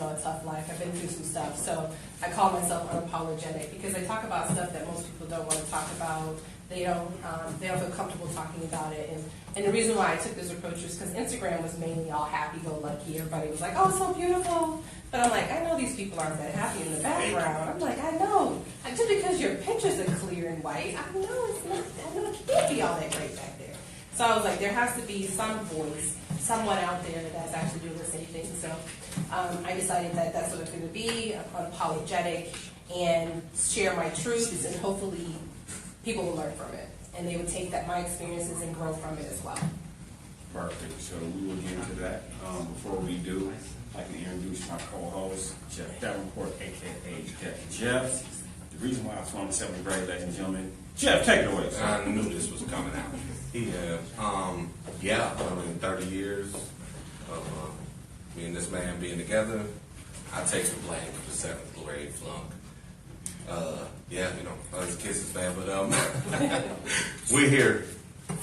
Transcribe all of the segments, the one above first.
a tough life. I've been through some stuff, so I call myself unapologetic because I talk about stuff that most people don't want to talk about. They don't feel comfortable talking about it. And the reason why I took this approach was because Instagram was mainly all happy-go-lucky. Everybody was like, oh, it's so beautiful. But I'm like, I know these people aren't that happy in the background. I'm like, I know. Just because your pictures are clear and white, I know it's not. I know it can't be all that great back there. So I was like, there has to be some voice, someone out there that's actually doing the same thing. So I decided that that's what it's going to be, unapologetic, and share my truths, and hopefully people will learn from it. And they would take my experiences and grow from it as well. Perfect. So we will get into that. Before we do, I'd like to introduce my co-host, Jeff Davenport, a.k.a. Jeff. The reason why I was on the 7th grade, ladies and gentlemen. Jeff, take it away, sir. I knew this was coming out. Yeah, 30 years of me and this man being together. I take the blame for the 7th grade flunk. It's kisses, man, but we're here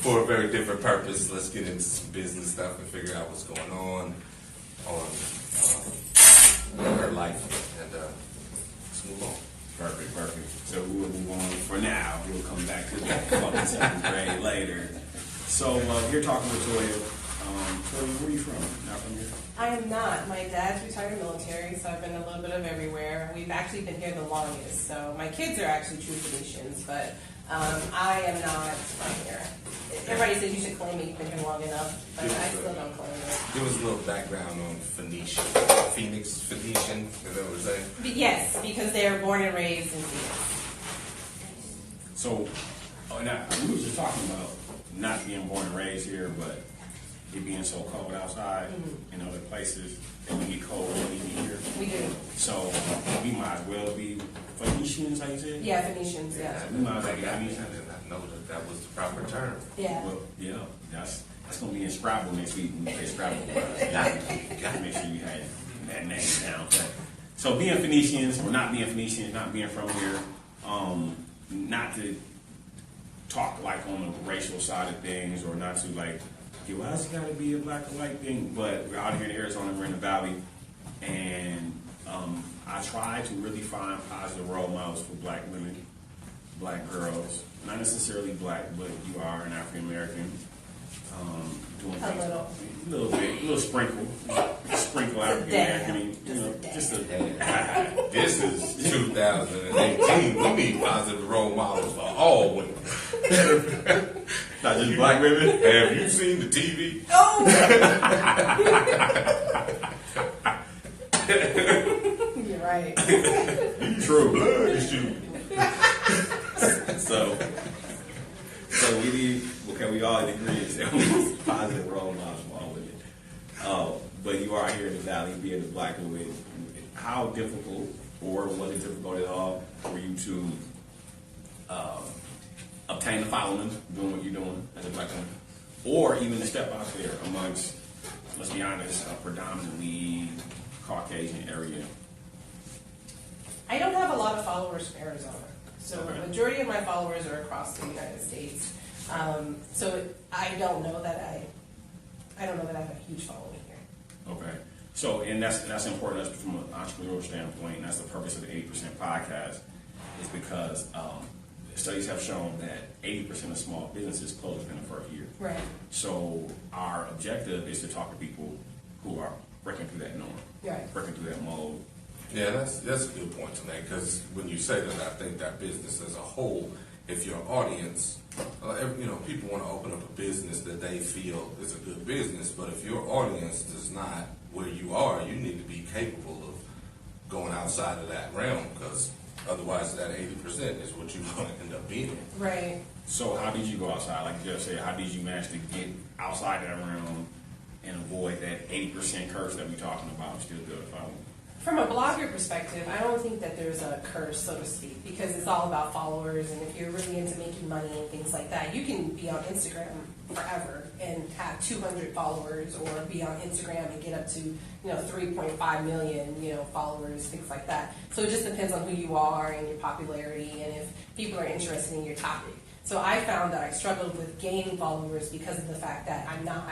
for a very different purpose. Let's get into some business stuff and figure out what's going on her life, and let's move on. Perfect. So we will move on for now. We'll come back to that fucking 7th grade later. So you're talking with Toya. Toya, where are you from? Not from here? I am not. My dad's retired military, so I've been a little bit of everywhere. We've actually been here the longest. So my kids are actually true Phoenicians, but I am not from here. Everybody says you should claim it. You've been here long enough, but I still don't claim it. Give us a little background on Phoenician. Phoenician, is that what we're saying? Yes, because they're born and raised in Phoenix. So, now, we were just talking about not being born and raised here, but it being so cold outside in other places, and we get cold when we be here. We do. So, we might as well be Phoenicians, like you said? Yeah, Phoenicians, yeah. We might as well be I Phoenicians. did not know that was the proper term. Yeah. Well, yeah, that's going to be in Scrabble next week when we play Scrabble. Got to make sure you had that name down. So being Phoenicians or not being Phoenicians, not being from here, not to talk like on the racial side of things, or not to like, okay, well, it's got to be a black or white thing, but we're out here in Arizona, we're in the valley, and I try to really find positive role models for black women, black girls, not necessarily black, but you are an African American, doing things, a little bit, a little sprinkle African American, just a. This is 2018. We need positive role models for all women. Not just black women. Have you seen the TV? Oh! You're right. True blood is you. So we need. Okay, we all agree that we need positive role models for all women. But you are here in the valley, being a black woman. How difficult, or was it difficult at all, for you to obtain the following, doing what you're doing as a black woman, or even to step out there amongst, let's be honest, a predominantly Caucasian area? I don't have a lot of followers from Arizona. So the majority of my followers are across the United States. So I don't know that I have a huge following here. Okay. So, and that's important. That's from an entrepreneurial standpoint, and that's the purpose of the 80% podcast, is because studies have shown that 80% of small businesses close within the first year. Right. So our objective is to talk to people who are breaking through that norm, breaking through that mold. Yeah, that's a good point to make, because when you say that, I think that business as a whole, if your audience, people want to open up a business that they feel is a good business, but if your audience does not where you are, you need to be capable of going outside of that realm, because otherwise that 80% is what you're going to end up being. Right. So how did you go outside? Like you just said, how did you manage to get outside that realm and avoid that 80% curse that we're talking about and still build a following? From a blogger perspective, I don't think that there's a curse, so to speak, because it's all about followers, and if you're really into making money and things like that, you can be on Instagram forever and have 200 followers, or be on Instagram and get up to 3.5 million followers, things like that. So it just depends on who you are and your popularity, and if people are interested in your topic. So I found that I struggled with gaining followers because of the fact that I'm not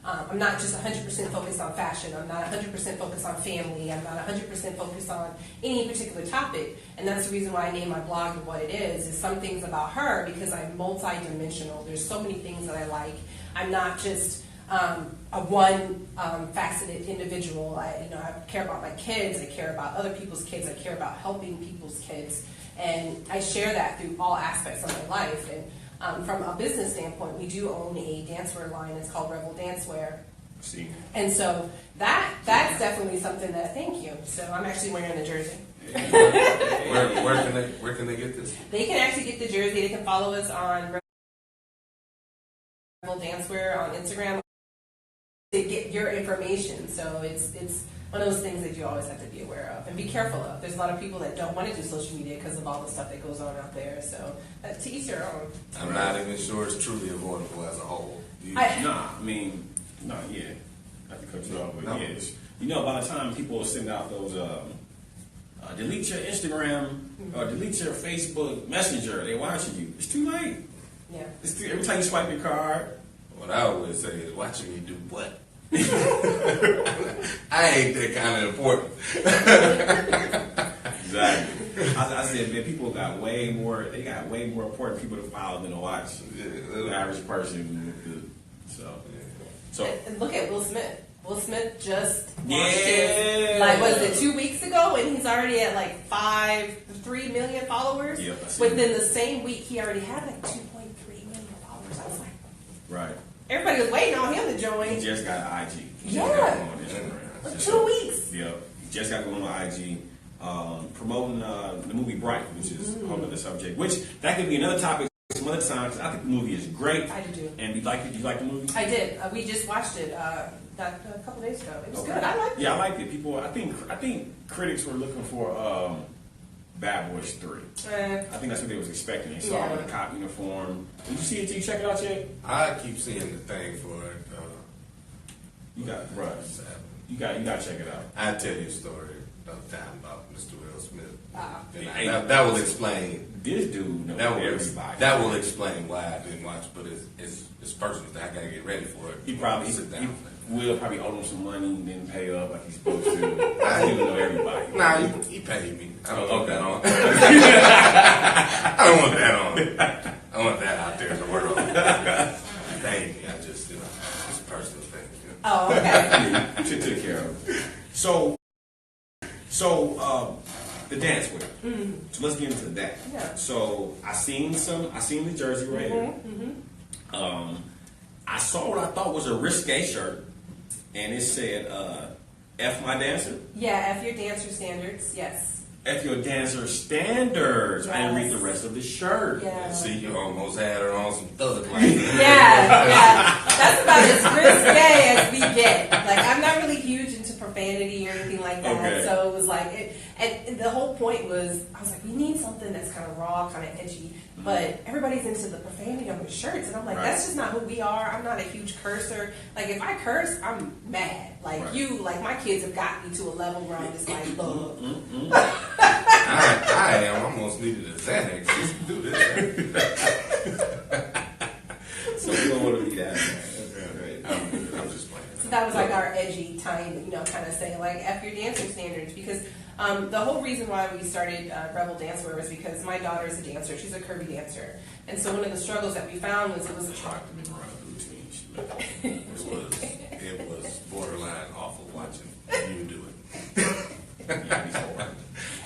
I'm not just 100% focused on fashion. I'm not 100% focused on family. I'm not 100% focused on any particular topic. And that's the reason why I named my blog what it is some things about her, because I'm multi-dimensional. There's so many things that I like. I'm not just a one faceted individual. I care about my kids. I care about other people's kids. I care about helping people's kids. And I share that through all aspects of my life. And from a business standpoint, we do own a dancewear line. It's called Revel Dancewear. See. And so that's definitely something that, thank you. So I'm actually wearing the jersey. Where can they get this? They can actually get the jersey. They can follow us on Revel Dancewear on Instagram. They get your information. So it's one of those things that you always have to be aware of and be careful of. There's a lot of people that don't want to do social media because of all the stuff that goes on out there. So to each your own. I'm not even sure it's truly avoidable as a whole. Yeah. I can cut you off, but yes. By the time people are sending out those, delete your Instagram or delete your Facebook Messenger, they watching you. It's too late. Yeah. Every time you swipe your card. What I always say is, watching me do what? I ain't that kind of important. Exactly. I said, man, people got way more important people to follow than to watch the average person. So And look at Will Smith. Will Smith just launched yeah. his, was it 2 weeks ago? And he's already at 3 million followers. Yep, I see. Within the same week, he already had 2.3 million followers. I was like, right. everybody was waiting on him to join. He just got an IG. He Yeah. just got on Instagram. 2 weeks. Yep. He just got going on IG. Promoting the movie Bright, which is a whole other subject. Which that could be another topic some other time. Cause I think the movie is great. I do. And you like it? You like the movie? I did. We just watched it a couple days ago. It was good. I liked it. Yeah, I liked it. People, I think critics were looking for Bad Boys 3. I think that's what they was expecting. They saw it with a cop uniform. Did you see it? Did you check it out yet? I keep seeing the thing for it. You got to check it out. I'll tell you a story another time about Mr. Will Smith. That will explain. This dude knows everybody. That will explain why I didn't watch, but it's personal. I gotta get ready for it. He probably sit down. Will probably owe him some money and didn't pay up like he's supposed to. I didn't know everybody. Nah, he paid me. I don't want that on. I want that out there in the world. Thank you. I just, it's a personal thing. Oh, okay. Should take care of it. So the dancewear. Mm-hmm. So let's get into that. Yeah. So I seen the jersey right here. Mm-hmm. I saw what I thought was a risque shirt, and it said "F my dancer." Yeah, F your dancer standards. Yes. F your dancer standards. Yes. I didn't read the rest of the shirt. Yeah. See, you almost had her on some thug like Yeah. That's about as risque as we get. I'm not really huge into profanity or anything like that. Okay. So it was and the whole point was, I was like, we need something that's kind of raw, kind of edgy. But everybody's into the profanity on the shirts, and I'm like, that's just not who we are. I'm not a huge cursor. If I curse, I'm mad. My kids have got me to a level where I'm just like, look. I am almost needed a Xanax just to do this. So we don't want to be that. I'm just playing. So that was our edgy time, kind of saying F your dancer standards, because the whole reason why we started Revel Dancewear was because my daughter is a dancer. She's a curvy dancer. And so one of the struggles that we found was it was It was borderline awful watching you do it.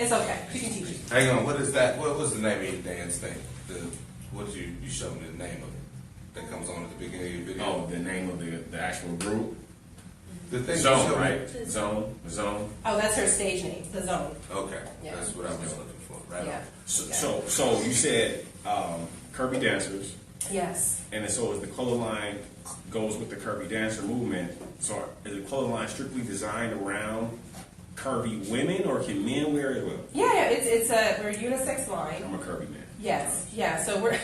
It's okay. She can teach you. Hang on, what is that? What was the name of your dance thing? What did you show me the name of it that comes on at the beginning of your video? Oh, the name of the actual group. The thing Zone, you showed right? me? Zone. Oh, that's her stage name, the Zone. Okay, Yeah. that's what I was looking for. Right. Yeah. So you said curvy dancers, Yes. and then so is the color line goes with the curvy dancer movement. So is the color line strictly designed around curvy women, or can men wear it as well? Yeah, we're a unisex line. I'm a curvy man. Yes. Yeah. So we're.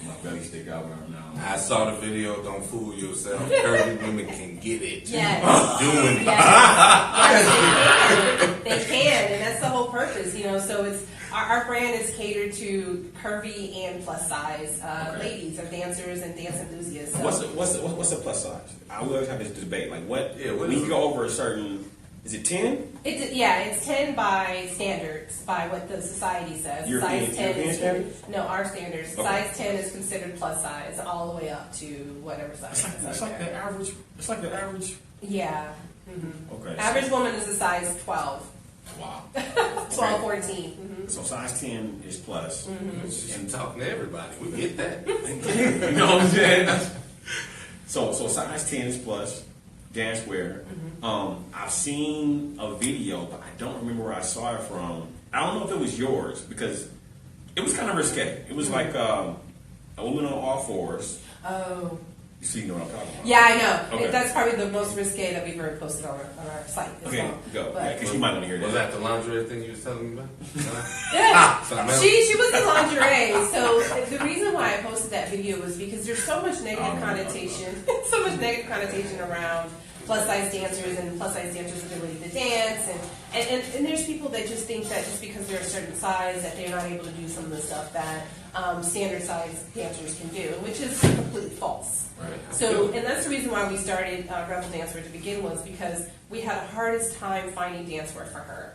My belly stick out when I'm now. I saw the video. Don't fool yourself. Curvy women can get it. Yes. Doing it. Yes, they can, and that's the whole purpose, So Our brand is catered to curvy and plus size Okay. ladies or dancers and dance enthusiasts. So. What's the plus size? I always have this debate. Like what? Yeah, what when is you it? go over a certain, is it 10? It's 10 by standards, by what the society says. European- Size 10 European is standards? no, our standards. Okay. Size 10 is considered plus size, all the way up to whatever size. It's like the average. It's like the average. Yeah. Okay. Average woman is a size 12, Wow. 12, 14. So size 10 is plus. And talking to everybody, we get that. You know what I'm saying? So size 10 is plus, dancewear. I've seen a video, but I don't remember where I saw it from. I don't know if it was yours because it was kind of risque. It was like a woman on all fours. Oh. So you know what I'm talking about. Yeah, I know. Okay. That's probably the most risque that we've ever posted on our site. as Okay, well. go. But- Yeah, because you might want to hear Was that. that the lingerie thing you was telling me about? Yeah. Something else? She was in lingerie. So the reason why I posted that video was because there's so much negative Oh, connotation, so much negative connotation around plus size dancers and plus size dancers' ability to dance, and there's people that just think that just because they're a certain size that they're not able to do some of the stuff that standard size dancers can do, which is completely false. Right. So, and that's the reason why we started Revel Dancewear to begin was because we had the hardest time finding dancewear for her.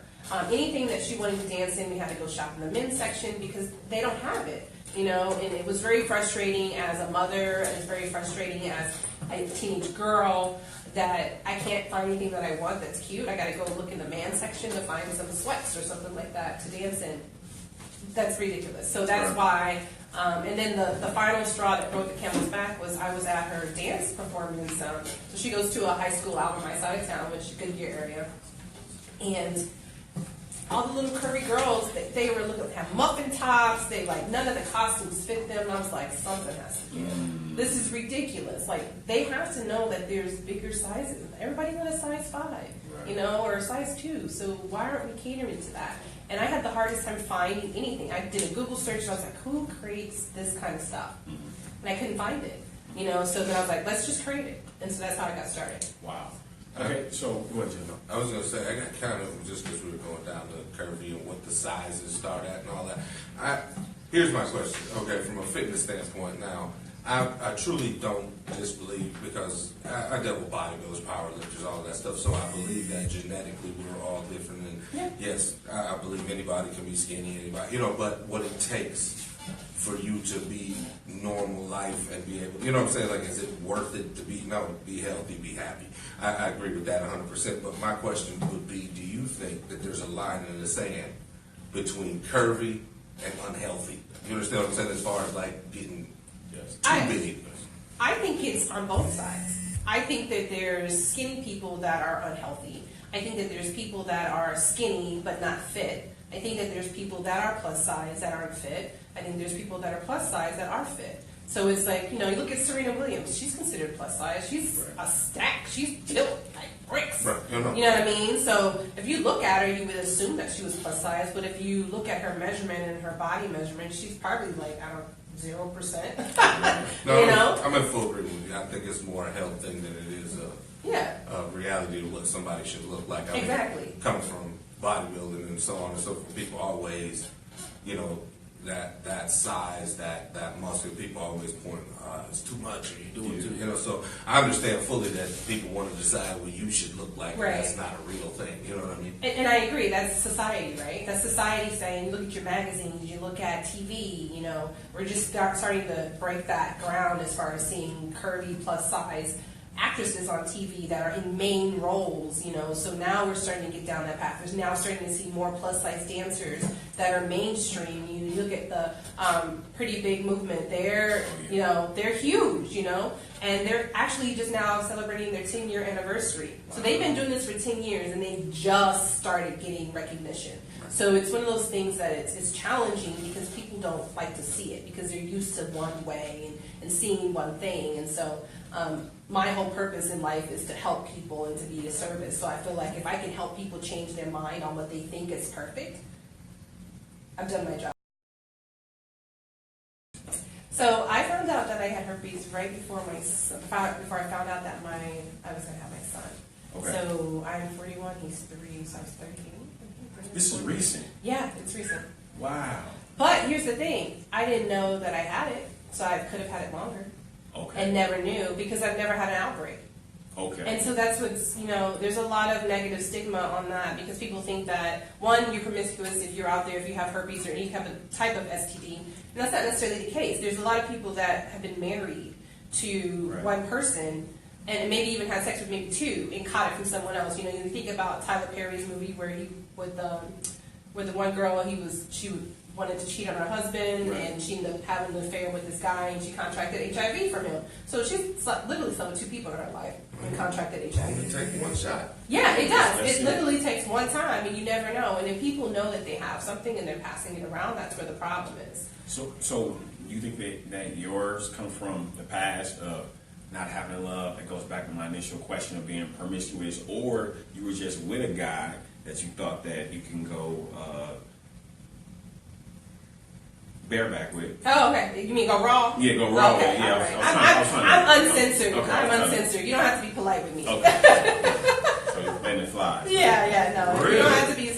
Anything that she wanted to dance in, we had to go shop in the men's section because they don't have it, you know. And it was very frustrating as a mother. It was very frustrating as a teenage girl that I can't find anything that I want that's cute. I got to go look in the man section to find some sweats or something like that to dance in. That's ridiculous. So that's why. And then the final straw that broke the camel's back was I was at her dance performance. So she goes to a high school out on my side of town, which is a Goodyear area. And all the little curvy girls, they were looking to have muffin tops. They like, none of the costumes fit them. And I was like, something has to give. This is ridiculous. Like, they have to know that there's bigger sizes. Everybody got a size 5, you know, or a size 2. So why aren't we catering to that? And I had the hardest time finding anything. I did a Google search and I was like, who creates this kind of stuff? And I couldn't find it, you know. So then I was like, let's just create it. And so that's how I got started. Wow. Okay, so go ahead, Jim. I was gonna say I got kind of just because we were going down the curvy and what the sizes start at and all that. Here's my question. Okay, from a fitness standpoint, now I truly don't disbelieve because I dealt with bodybuilders, powerlifters, all of that stuff. So I believe that genetically we're all different. And yes, I believe anybody can be skinny, anybody, you know. But what it takes for you to be normal life and be able, you know what I'm saying? Like, is it worth it to be healthy, be happy? I agree with that 100%. But my question would be, do you think that there's a line in the sand between curvy and unhealthy? You understand what I'm saying? As far as like getting too big. I think it's on both sides. I think that there's skinny people that are unhealthy. I think that there's people that are skinny but not fit. I think that there's people that are plus size that aren't fit. I think there's people that are plus size that are fit. So it's like, you know, you look at Serena Williams. She's considered plus size. She's a stack. She's built like bricks. Right. You know what I mean? So if you look at her, you would assume that she was plus size. But if you look at her measurement and her body measurement, she's probably like, I don't know, 0%. No, you know? I'm in full agreement with you. I think it's more a health thing than it is a reality of what somebody should look like. I Exactly. mean, coming from bodybuilding and so on and so forth, people always, you know, that size, that muscle, people always point, it's too much, or you're doing too, you know. So I understand fully that people want to decide what you should look like. Right. And that's not a real thing. You know what I mean? And I agree. That's society, right? That's society saying, you look at your magazines, you look at TV, you know, we're just starting to break that ground as far as seeing curvy plus size actresses on TV that are in main roles, you know. So now we're starting to get down that path. There's now starting to see more plus size dancers that are mainstream. You look at the Pretty Big movement. They're, you know, they're huge, you know, and they're actually just now celebrating their 10-year anniversary. So they've been doing this for 10 years and they just started getting recognition. So it's one of those things that it's challenging because people don't like to see it because they're used to one way and seeing one thing. And so my whole purpose in life is to help people and to be a service. So I feel like if I can help people change their mind on what they think is perfect, I've done my job. So I found out that I had herpes right before I found out that I was going to have my son. Okay. So I'm 41, he's 3, so I was 13. This is recent. Yeah, it's recent. Wow. But here's the thing, I didn't know that I had it, so I could have had it longer Okay. and never knew because I've never had an outbreak. Okay. And so that's what's, there's a lot of negative stigma on that because people think that, one, you're promiscuous if you're out there, if you have herpes or any type of STD. And that's not necessarily the case. There's a lot of people that have been married to Right. one person and maybe even had sex with maybe two and caught it from someone else. You think about Tyler Perry's movie where he, with the one girl, she wanted to cheat on her husband, Right. and she ended up having an affair with this guy, and she contracted HIV from him. So she literally slept with two people in her life and contracted Only HIV. take one shot. Yeah, it does. That's It it. literally takes one time, and you never know. And if people know that they have something and they're passing it around, that's where the problem is. So you think that yours come from the past of not having love? That goes back to my initial question of being promiscuous, or you were just with a guy that you thought that you can go bareback with? Oh, okay. You mean go raw? Yeah, go raw. Okay, Yeah, all right. I was trying to- I'm uncensored. Okay, I'm okay. uncensored. You don't have to be polite with me. Okay. So you're letting it fly. Yeah, no. You Really? don't have to be.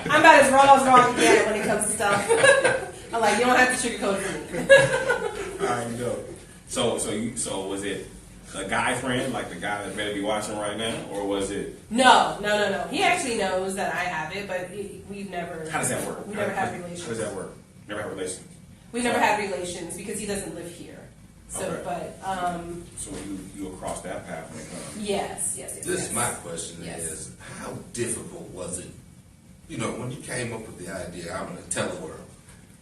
I'm about as raw can get when it comes to stuff. I'm like, you don't have to sugarcoat it for me. All right, you go. So was it a guy friend, like the guy that better be watching right now, or was it? No. He actually knows that I have it, but we've never. How does that work? We never had How relations. does that work? Never had relations. We never had relations because he doesn't live here. So, Okay. but So you across that path when it comes. yes. This is my question Yes. is, how difficult was it, when you came up with the idea, I'm going to tell the world,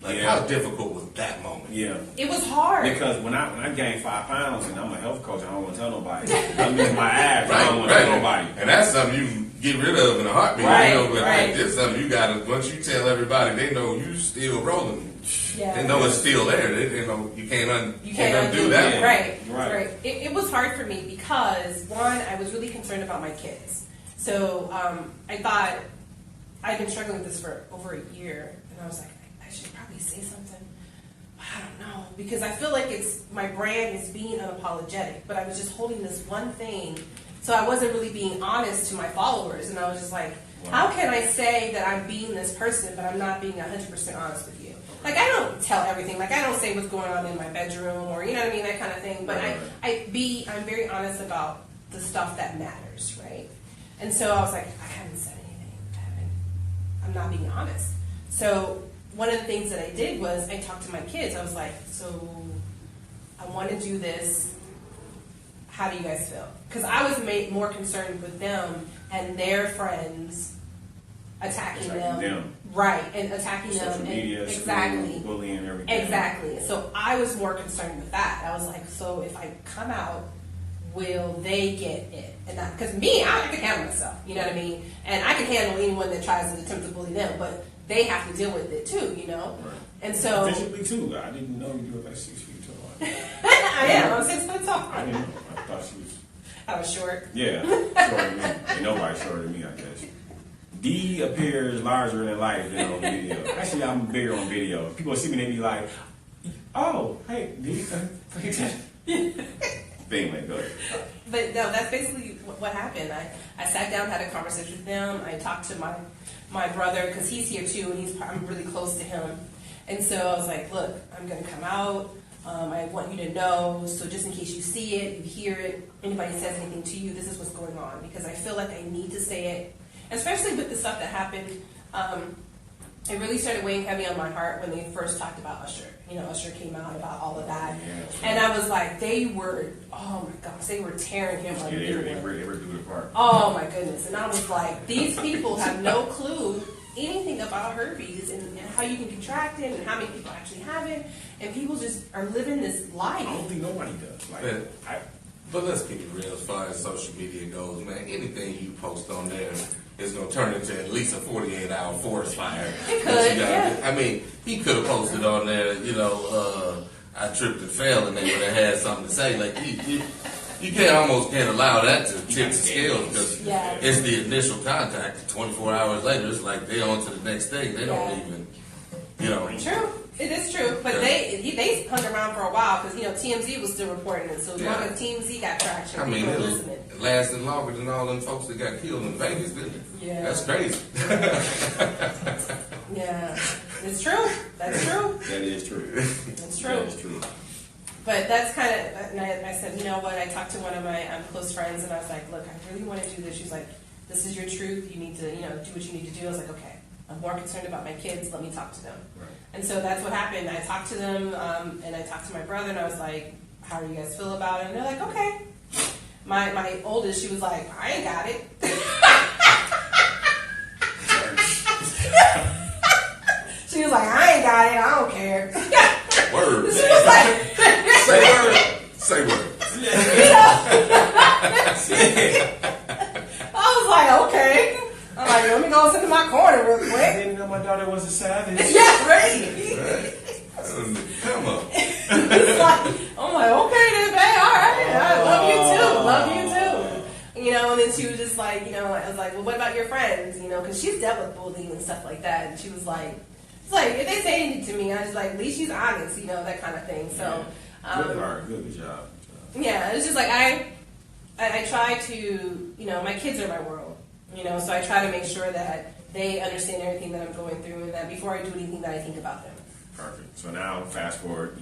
like Yeah. how difficult was that moment? Yeah. It was hard. Because when I gained 5 pounds and I'm a health coach, I don't want to tell nobody. I'm using my abs. I don't want to tell nobody. And that's something you can get rid of in a heartbeat. Right, But right. like, this is something you got to, once you tell everybody, they know you still rolling. Yeah. They know it's still there. They know you can't undo it. that. Right. It was hard for me because, one, I was really concerned about my kids. So I thought I'd been struggling with this for over a year, and I was like, I should probably say something. I don't know, because I feel like my brand is being unapologetic, but I was just holding this one thing, so I wasn't really being honest to my followers, and I was just like, how can I say that I'm being this person, but I'm not being 100% honest with you? Like, I don't tell everything. Like, I don't say what's going on in my bedroom or, you know what I mean, that kind of thing. But Right. I'm very honest about the stuff that matters, right? And so I was like, I haven't said anything. I'm not being honest. So one of the things that I did was I talked to my kids. I was like, so I want to do this. How do you guys feel? Because I was more concerned with them and their friends attacking them. Right, and attacking Social them. media, Exactly. school, bullying, everything. Exactly. So I was more concerned with that. I was like, so if I come out, will they get it? And because me, I can handle myself. You know what I mean? And I can handle anyone that tries to attempt to bully them, but they have to deal with it too. Right. And so Physically too. I didn't know you were like 6 feet tall. I am. I'm 6 foot tall. I didn't know. I thought she was. I was short. Yeah, shorter than me. Ain't nobody shorter than me, I guess. D appears larger than life than on video. Actually, I'm bigger on video. People see me, they be like, "Oh, hey, D, pay attention." Thing like that. But no, that's basically what happened. I sat down, had a conversation with them. I talked to my brother because he's here too, and I'm really close to him. And so I was like, look, I'm going to come out. I want you to know, so just in case you see it, you hear it, anybody says anything to you, this is what's going on. Because I feel like I need to say it, especially with the stuff that happened. It really started weighing heavy on my heart when they first talked about Usher. Usher came out about all of that. Yeah, And I was like, oh my gosh, they were tearing him up. Yeah, they were doing it apart. Oh my goodness. And I was like, these people have no clue anything about herpes and how you can contract it and how many people actually have it. And people just are living this I don't life. think nobody does. Like, Yeah. But let's keep it real as far as social media goes, man. Anything you post on there is going to turn into at least a 48-hour forest fire. It could, yeah. I mean, he could have posted on there, I tripped and fell, and they would have had something to say. Like, you can't allow that to tip the scales because Yeah. it's the initial contact. 24 hours later, it's like they on to the next thing. They don't even, True. It is true. But they hung around for a while because, TMZ was still reporting it. So as long as TMZ got traction, I mean, people it were was listening. lasting longer than all them folks that got killed in Vegas, didn't it? Yeah. That's crazy. Yeah, it's true. That's true. That is true. It's true. That is true. But that's kind of, and I said, you know what, I talked to one of my close friends, and I was like, look, I really want to do this. She's like, this is your truth. You need to, do what you need to do. I was like, okay, I'm more concerned about my kids. Let me talk to them. Right. And so that's what happened. I talked to them, and I talked to my brother, and I was like, how do you guys feel about it? And they're like, okay. My oldest, she was like, I ain't got it. She was like, I ain't got it. I don't care. Word. She was like, Say word. Say word. I was like, okay. I'm like, let me go sit in my corner real I quick. didn't know my daughter was a savage. Yeah, right. Come on. It's like, I'm like, okay then, babe, all right. I love you too. And then she was just like, I was like, well, what about your friends? Because she's dealt with bullying and stuff like that. And she was like, it's like, if they say anything to me, I was like, at least she's honest, that kind of thing. So, Good job. yeah, it's just like, I try to, my kids are my world, so I try to make sure that they understand everything that I'm going through, and that before I do anything that I think about them. Perfect. So now, fast forward.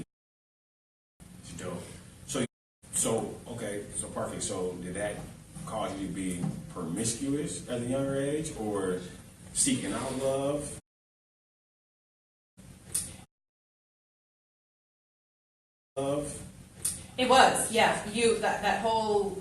It's dope. So perfect. So did that cause you to be promiscuous at a younger age, or seeking out love? It was, yeah. That whole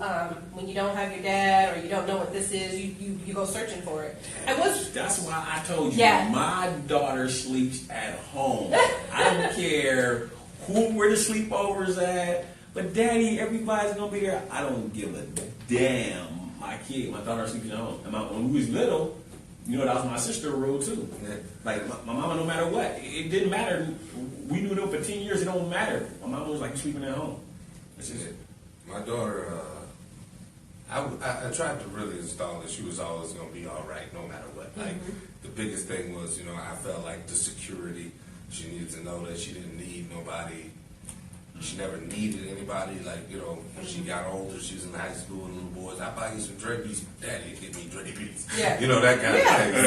when you don't have your dad or you don't know what this is, you go searching for it. That's why I told you. Yeah. My daughter sleeps at home. I don't care where the sleepovers at. But daddy, everybody's gonna be there. I don't give a damn. My daughter sleeps at home. And when we was little, that was my sister rule too. Yeah. Like my mama, no matter what, it didn't matter. We knew them for 10 years. It don't matter. My mama was like sleeping at home. My daughter, I tried to really install that she was always going to be all right, no matter what. Like the biggest thing was, I felt like the security. She needed to know that she didn't need nobody. She never needed anybody. Like, when she got older, she was in high school and little boys, I buy you some draperies. Daddy, give me draperies. Yeah. That kind of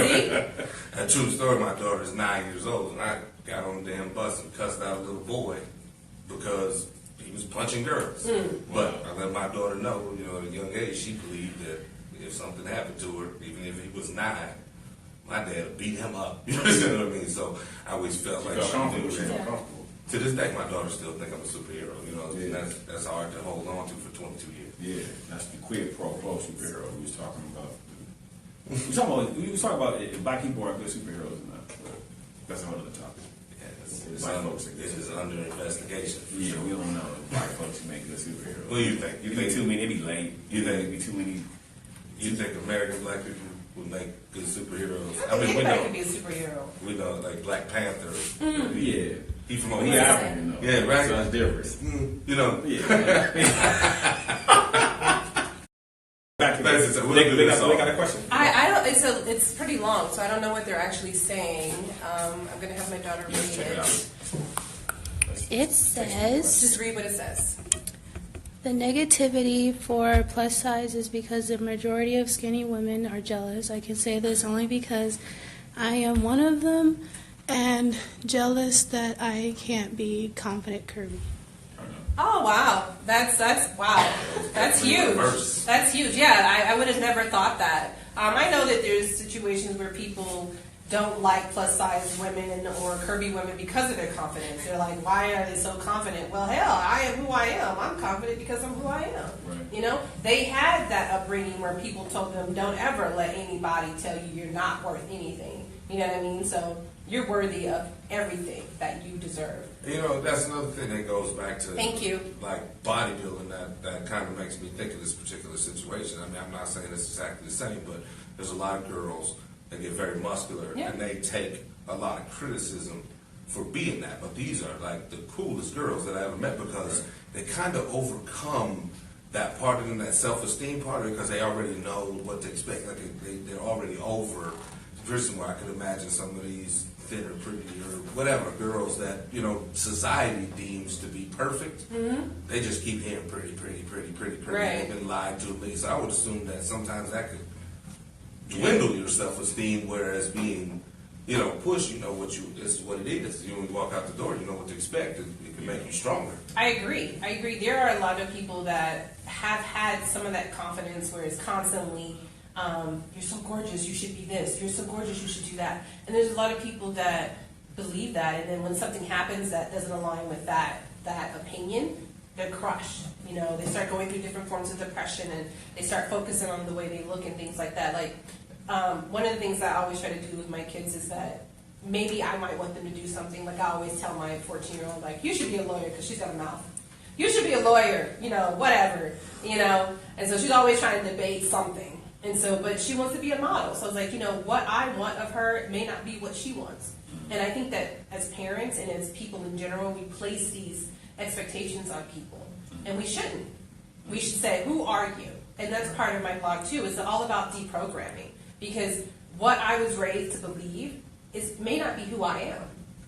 thing. See? A true story, my daughter's 9 years old, and I got on the damn bus and cussed out a little boy because he was punching girls. But I let my daughter know, at a young age, she believed that if something happened to her, even if he was 9, my dad would beat him up. You know what I mean? So I always felt like she knew. To this day, my daughter still think I'm a superhero. And that's hard to hold on to for 22 years. Yeah, that's the quid pro quo superhero we was talking about. We was talking about if black people are good superheroes or not. That's another topic. It is under investigation. Yeah, we don't know if black folks make good superheroes. What do you think? You think too many? It be late. You think it be too many? You think American black people would make good superheroes? I mean, anybody could be a superhero. We know, like Black Panther. Yeah. He from He African, though. Yeah, right. So that's different. Yeah. Back to this. They got a question. I don't. It's pretty long, so I don't know what they're actually saying. I'm gonna have my daughter read Check it out. It says, Just read what it says. the negativity for plus size is because the majority of skinny women are jealous. I can say this only because I am one of them and jealous that I can't be confident curvy. Oh wow, that's wow, that's huge. That's huge. Yeah, I would have never thought that. I know that there's situations where people don't like plus size women or curvy women because of their confidence. They're like, why are they so confident? Well, hell, I am who I am. I'm confident because I'm who I am. Right. They had that upbringing where people told them, don't ever let anybody tell you you're not worth anything. You know what I mean? So you're worthy of everything that you deserve. That's another thing that goes back to Thank you. Like bodybuilding that kind of makes me think of this particular situation. I mean, I'm not saying it's exactly the same, but there's a lot of girls that get very muscular and they take a lot of criticism for being that. But these are like the coolest girls that I ever met because they kind of overcome that part of them, that self-esteem part of it, because they already know what to expect. Like they're already over the person where I could imagine some of these thinner, pretty, or whatever girls that society deems to be perfect. They just keep hearing pretty. Right. They've been lied to me, so I would assume that sometimes that could dwindle your self-esteem, whereas being push, this is what it is. When you walk out the door, you know what to expect. It can make you stronger. I agree. There are a lot of people that have had some of that confidence where it's constantly, you're so gorgeous, you should be this. You're so gorgeous, you should do that. And there's a lot of people that believe that, and then when something happens that doesn't align with that opinion, they're crushed. They start going through different forms of depression, and they start focusing on the way they look and things like that. Like, one of the things that I always try to do with my kids is that maybe I might want them to do something. Like, I always tell my 14-year-old, like, you should be a lawyer, because she's got a mouth. You should be a lawyer, whatever, And so she's always trying to debate something. And so, but she wants to be a model. So I was like, what I want of her may not be what she wants. And I think that as parents and as people in general, we place these expectations on people. And we shouldn't. We should say, who are you? And that's part of my blog too. It's all about deprogramming. Because what I was raised to believe may not be who I am.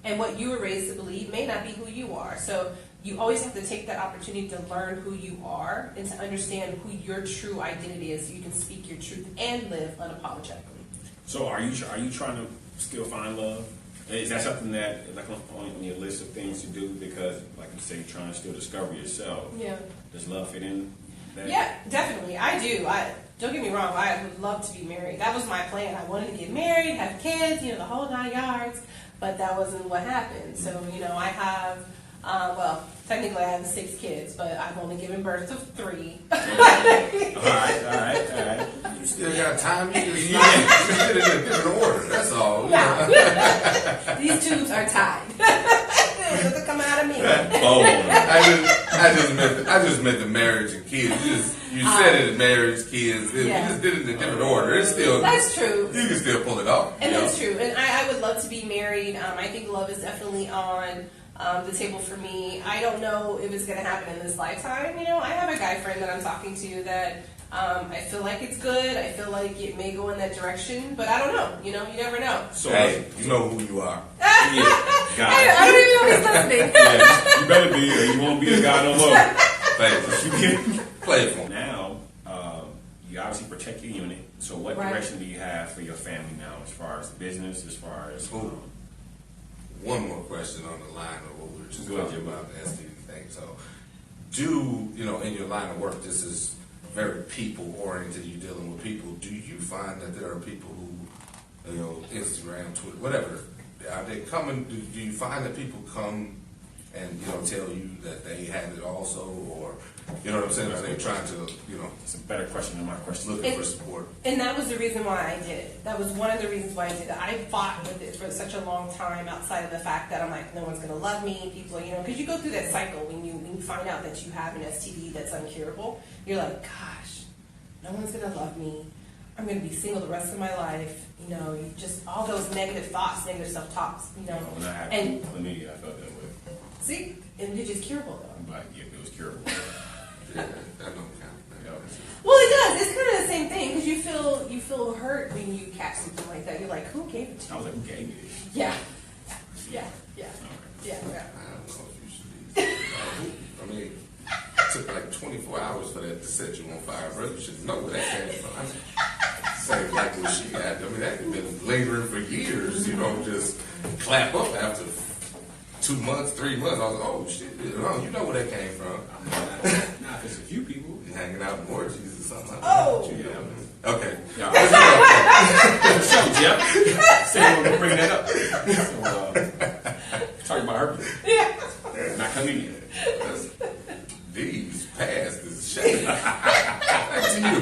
And what you were raised to believe may not be who you are. So you always have to take that opportunity to learn who you are and to understand who your true identity is, so you can speak your truth and live unapologetically. So are you trying to still find love? Is that something that, like, on your list of things to do? Because, like you say, you're trying to still discover yourself. Yeah. Does love fit in that? Yeah, definitely. I do. Don't get me wrong. I would love to be married. That was my plan. I wanted to get married, have kids, the whole 9 yards. But that wasn't what happened. So, I have, technically I have 6 kids, but I've only given birth to 3. All right. You still got time. You just get it in a different order. That's all. Yeah. These tubes are tied. They're coming out of me. I just meant the marriage and kids. You said it, marriage, kids. You just did it in a different order. It's still. That's true. You can still pull it off. And that's true. And I would love to be married. I think love is definitely on the table for me. I don't know if it's going to happen in this lifetime. I have a guy friend that I'm talking to that I feel like it's good. I feel like it may go in that direction, but I don't know. You never know. So hey, you know who you are. I don't even know if he's listening. Yeah, you better be, or you won't be a guy no more. Play it for me. Now, you obviously protect your unit. So what direction do you have for your family now, as far as business, as far as... One more question on the line of what we were just talking about, the STD thing. So, in your line of work, this is very people-oriented, you're dealing with people. Do you find that there are people who, Instagram, Twitter, whatever, are they coming, do you find that people come and, tell you that they had it also, or, you know what I'm saying, are they trying to, It's a better question than my question. looking for support? And that was the reason why I did it. That was one of the reasons why I did it. I fought with it for such a long time, outside of the fact that I'm like, no one's going to love me. People, because you go through that cycle when you find out that you have an STD that's uncurable. You're like, gosh, no one's going to love me. I'm going to be single the rest of my life. You just all those negative thoughts, negative self-talks. When I had chlamydia, I felt that way. See, and it's just curable though. But yeah, it was curable. That don't count. Well, it does. It's kind of the same thing, because you feel hurt when you catch something like that. You're like, who gave it to you? I was like, who gave me this? Yeah. I don't know if you should be. I mean, it took like 24 hours for that to set you on fire, bro. You should know where that came from. Say like what she got. I mean, that could have been lingering for years. Just clap up after 2 months, 3 months. I was like, oh shit, you know where that came from. Nah, there's a few people hanging out in orgies or something. Oh. Okay. Yeah. So, Jeff, say we're bringing that up. So, talking about herpes. Yeah. Not coming in. These past is shame. Back to you.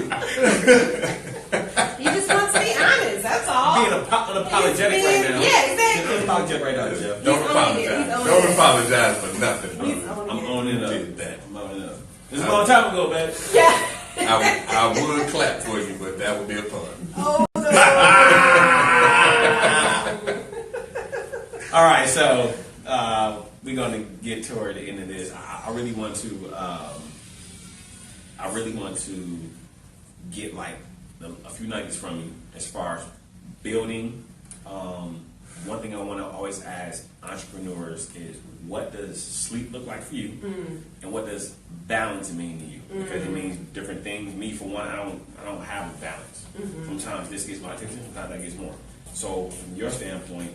He just wants to be honest. That's all. Being unapologetic right now. Yeah, exactly. Being unapologetic right now, Jeff. Don't apologize. Don't apologize for nothing, brother. I'm owning up. Did that. I'm owning up. This is a long time ago, man. Yeah. I would clap for you, but that would be a pun. Oh no. All right, so we're going to get toward the end of this. I really want to get like a few nuggets from you as far as building. One thing I want to always ask entrepreneurs is, what does sleep look like for you, and what does balance mean to you? Because it means different things. Me, for one, I don't have a balance. Sometimes this gets my attention, sometimes that gets more. So from your standpoint,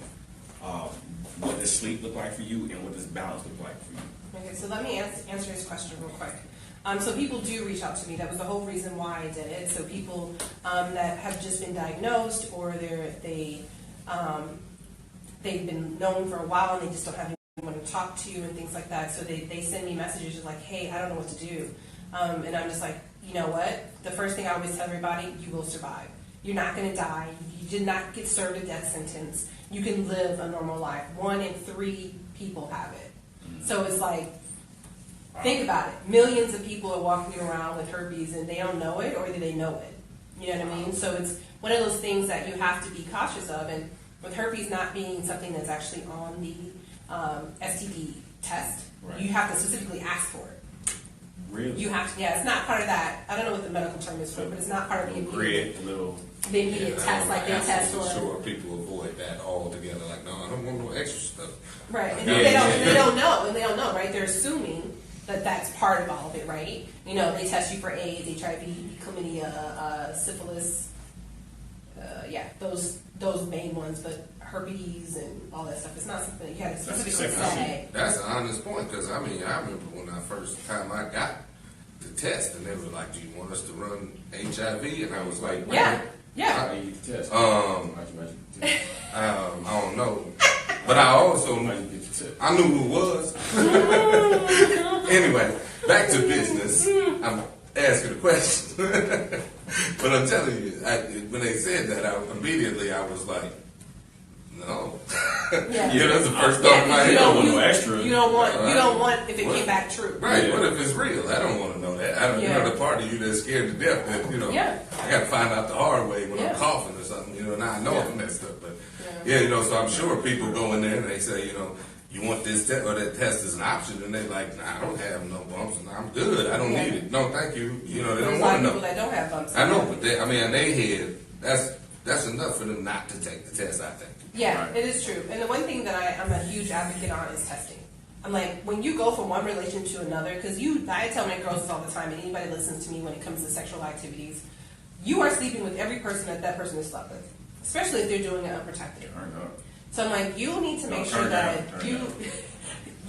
what does sleep look like for you, and what does balance look like for you? Okay, so let me answer this question real quick. So people do reach out to me. That was the whole reason why I did it. So people that have just been diagnosed, or they've been known for a while and they just don't have anyone to talk to and things like that. So they send me messages just like, hey, I don't know what to do. And I'm just like, you know what? The first thing I always tell everybody, you will survive. You're not going to die. You did not get served a death sentence. You can live a normal life. 1 in 3 people have it. So it's like, think about it. Millions of people are walking around with herpes and they don't know it, or do they know it? You know what I mean? So it's one of those things that you have to be cautious of. And with herpes not being something that's actually on the STD test, Right. you have to specifically ask for it. Really? You have to, yeah, it's not part of that. I don't know what the medical term is for it, but it's not part of the immediate test like they test for. I'm sure people avoid that altogether. Like, no, I don't want no extra stuff. Right, and Yeah, they don't know, right? They're assuming that that's part of all of it, right? You know, they test you for AIDS, HIV, chlamydia, syphilis, those main ones, but herpes and all that stuff. It's not something you have to specifically say. That's an honest point, because I mean, I remember when I first time I got the test, and they were like, "Do you want us to run HIV?" And I was like, Yeah. How do you get the test? I don't know, but I also How do you get the test? I knew who it was. Anyway, back to business. I'm asking a question, but I'm telling you, when they said that, I was like, no. Yeah. Yeah, that's the first thought in my head. You don't want no extra. You don't want if it came back true. Right, what if it's real? I don't want to know that. I don't, you know, the part of you that's scared to death that, you know, I got to find out the hard way when I'm coughing or something, you know, and I know I'm messed up. But, you know, so I'm sure people go in there and they say, you know, you want this test, or that test is an option, and they're like, nah, I don't have no bumps, and I'm good. I don't need it. No, thank you. You know, they don't want to know. There's a lot of people that don't have bumps. I know, but in their head, that's enough for them not to take the test, I think. Yeah, it is true. And the one thing that I'm a huge advocate on is testing. I'm like, when you go from one relation to another, because I tell my girls this all the time, and anybody listens to me when it comes to sexual activities, you are sleeping with every person that person has slept with, especially if they're doing it unprotected. So I'm like, you need to make sure that you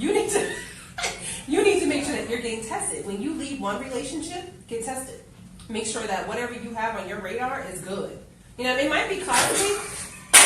need to make sure that you're getting tested. When you leave one relationship, get tested. Make sure that whatever you have on your radar is good. You know, it might be costly.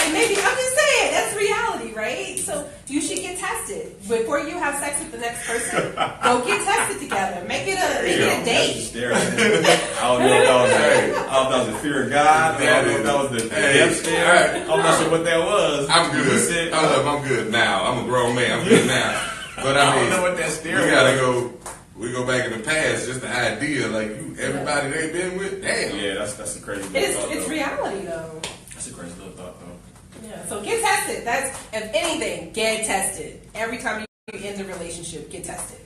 And maybe, I'm just saying, that's reality, right? So you should get tested. Before you have sex with the next person, go get tested together. Make it a date. I don't know if that was the fear of God. I don't know if that was the death stare. I'm not sure what that was. I'm good. I'm good now. I'm a grown man. I'm good now. But I mean, don't know what that stare was. We go back in the past, just the idea, like everybody they've been with, damn. Yeah, that's a crazy thought. It's reality, though. That's a crazy little thought, though. Yeah, so get tested. That's, if anything, get tested. Every time you end a relationship, get tested.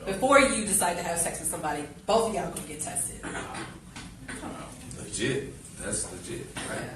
Before you decide to have sex with somebody, both of y'all go get tested. Legit. That's legit. Right?